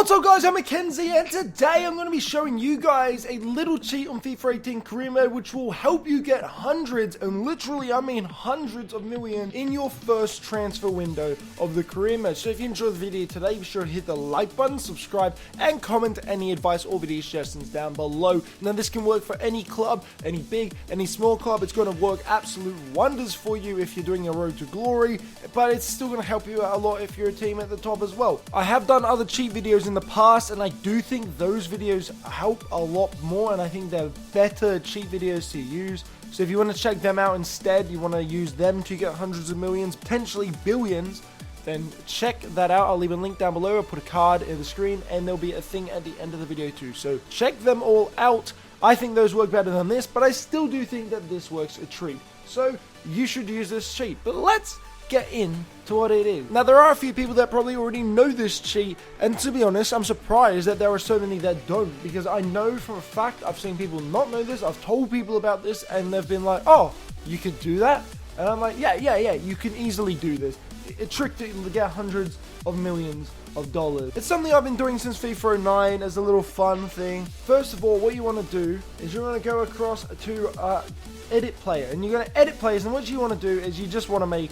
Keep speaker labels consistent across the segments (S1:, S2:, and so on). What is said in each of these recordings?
S1: What's up guys, I'm Mackenzie and today I'm going to be showing you guys a little cheat on FIFA 18 career mode which will help you get hundreds, and literally I mean hundreds of millions in your first transfer window of the career mode. So if you enjoyed the video today, be sure to hit the like button, subscribe and comment any advice or video suggestions down below. Now this can work for any club, any big, any small club. It's going to work absolute wonders for you if you're doing a road to glory, but it's still going to help you out a lot if you're a team at the top as well. I have done other cheat videos in the past and I do think those videos help a lot more, and I think they're better cheat videos to use. So if you want to check them out instead, you want to use them to get hundreds of millions, potentially billions, then check that out. I'll leave a link down below. I'll put a card in the screen and there'll be a thing at the end of the video too. So check them all out. I think those work better than this, but I still do think that this works a treat. So you should use this cheat. But let's get into what it is. Now there are a few people that probably already know this cheat, and to be honest I'm surprised that there are so many that don't, because I know for a fact I've seen people not know this. I've told people about this and they've been like, oh, you could do that, and I'm like, yeah, you can easily do this. A trick to get hundreds of millions of dollars. It's something I've been doing since FIFA 09 as a little fun thing. First of all, what you want to do is you're going to go across to edit player, and you're going to edit players, and what you want to do is you just want to make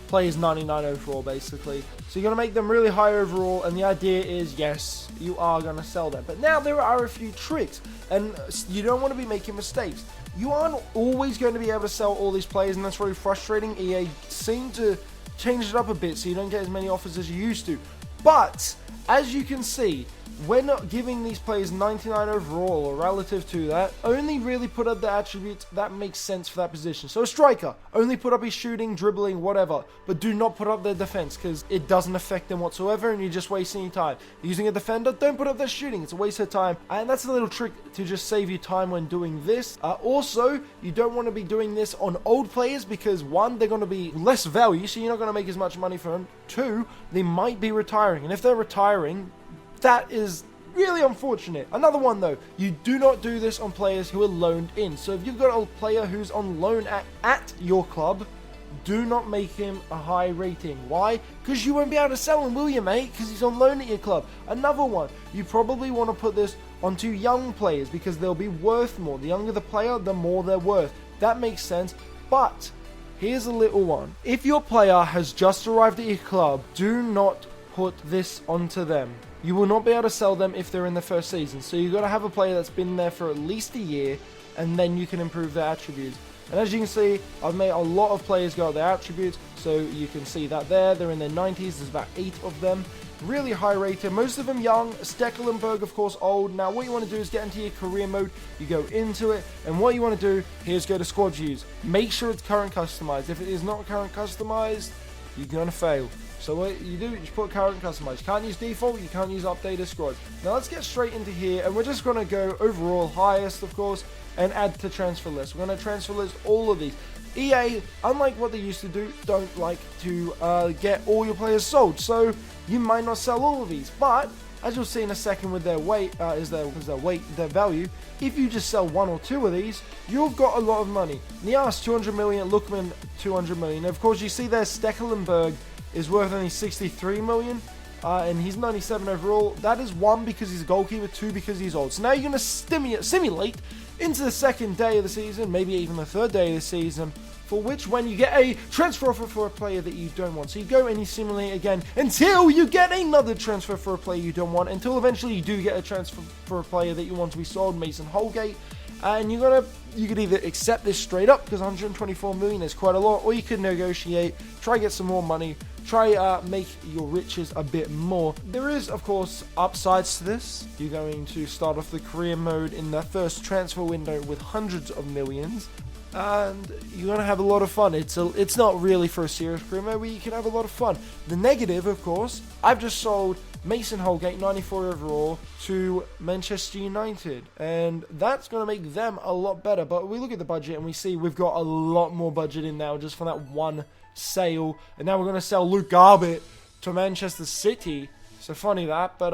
S1: players 99 overall basically. So you're going to make them really high overall, and the idea is, yes, you are going to sell them. But now there are a few tricks, and you don't want to be making mistakes. You aren't always going to be able to sell all these players, and that's really frustrating. EA seem to change it up a bit so you don't get as many offers as you used to. But as you can see, we're not giving these players 99 overall or relative to that. Only really put up the attributes that make sense for that position. So a striker, only put up his shooting, dribbling, whatever, but do not put up their defense because it doesn't affect them whatsoever and you're just wasting your time. Using a defender, don't put up their shooting. It's a waste of time, and that's a little trick to just save you time when doing this. Also, you don't want to be doing this on old players because one, they're going to be less value, so you're not going to make as much money from them. Two, they might be retiring, and if they're retiring, that is really unfortunate. Another one though, you do not do this on players who are loaned in. So if you've got a player who's on loan at your club, do not make him a high rating. Why? Because you won't be able to sell him, will you, mate? Because he's on loan at your club. Another one, you probably want to put this onto young players because they'll be worth more. The younger the player, the more they're worth. That makes sense, but here's a little one. If your player has just arrived at your club, do not put this onto them. You will not be able to sell them if they're in the first season. So you've got to have a player that's been there for at least a year, and then you can improve their attributes. And as you can see, I've made a lot of players go up their attributes, so you can see that there. They're in their 90s. There's about 8 of them. Really high rated. Most of them young. Stekelenburg, of course, old. Now, what you want to do is get into your career mode. You go into it, and what you want to do here is go to squad views. Make sure it's current customized. If it is not current customized, you're going to fail. So what you do, you just put current customized. You can't use default, you can't use updated squad. Now let's get straight into here, and we're just going to go overall highest, of course, and add to transfer list. We're going to transfer list all of these. EA, unlike what they used to do, don't like to get all your players sold. So you might not sell all of these, but as you'll see in a second with their weight, their value, if you just sell 1 or 2 of these, you've got a lot of money. Nias 200 million, Lookman 200 million. Of course, you see there Stekelenburg is worth only 63 million, and he's 97 overall. That is 1 because he's a goalkeeper, 2 because he's old. So now you're going to simulate into the second day of the season, maybe even the third day of the season, for which when you get a transfer offer for a player that you don't want. So you go and you simulate again until you get another transfer for a player you don't want, until eventually you do get a transfer for a player that you want to be sold, Mason Holgate. And you could either accept this straight up because 124 million is quite a lot, or you could negotiate, try get some more money, try make your riches a bit more. There is, of course, upsides to this. You're going to start off the career mode in the first transfer window with hundreds of millions, and you're going to have a lot of fun. It's not really for a serious career mode, but you can have a lot of fun. The negative, of course, I've just sold Mason Holgate, 94 overall, to Manchester United, and that's going to make them a lot better. But we look at the budget and we see we've got a lot more budget in now just for that one sale, and now we're going to sell Luke Garbett to Manchester City. So funny that, but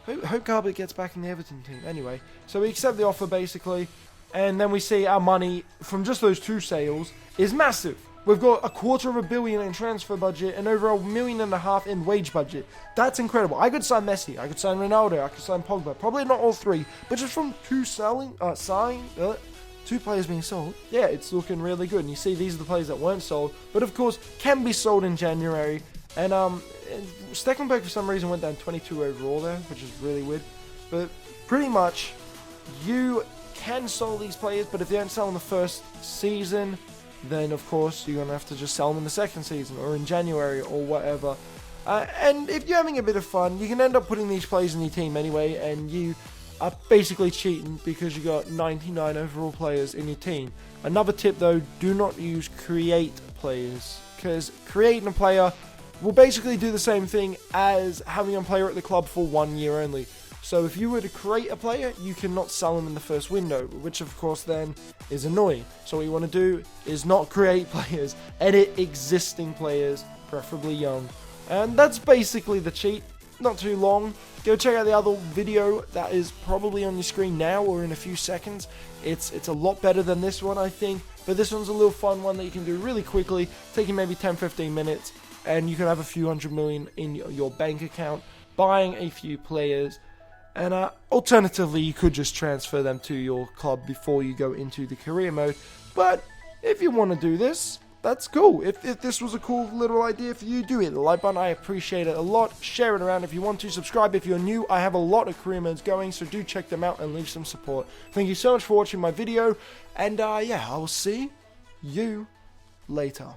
S1: hope Garbett gets back in the Everton team. Anyway, so we accept the offer basically, and then we see our money from just those 2 sales is massive. We've got $250 million in transfer budget and over $1.5 million in wage budget. That's incredible. I could sign Messi, I could sign Ronaldo, I could sign Pogba. Probably not all three, but just from two players being sold, yeah, it's looking really good. And you see, these are the players that weren't sold, but of course can be sold in January. And Stecklenburg for some reason went down 22 overall there, which is really weird. But pretty much, you can sell these players, but if they don't sell in the first season, then of course you're going to have to just sell them in the second season or in January or whatever. And if you're having a bit of fun, you can end up putting these players in your team anyway, and you are basically cheating because you got 99 overall players in your team. Another tip though, do not use create players, because creating a player will basically do the same thing as having a player at the club for 1 year only. So if you were to create a player, you cannot sell them in the first window, which of course then is annoying. So what you want to do is not create players, edit existing players, preferably young. And that's basically the cheat. Not too long. Go check out the other video that is probably on your screen now or in a few seconds. It's a lot better than this one, I think. But this one's a little fun one that you can do really quickly, taking maybe 10-15 minutes, and you can have a few $100 million in your bank account, buying a few players. And alternatively, you could just transfer them to your club before you go into the career mode. But if you want to do this, that's cool. If this was a cool little idea for you, do hit the like button. I appreciate it a lot. Share it around if you want to. Subscribe if you're new. I have a lot of career modes going, so do check them out and leave some support. Thank you so much for watching my video. And yeah, I will see you later.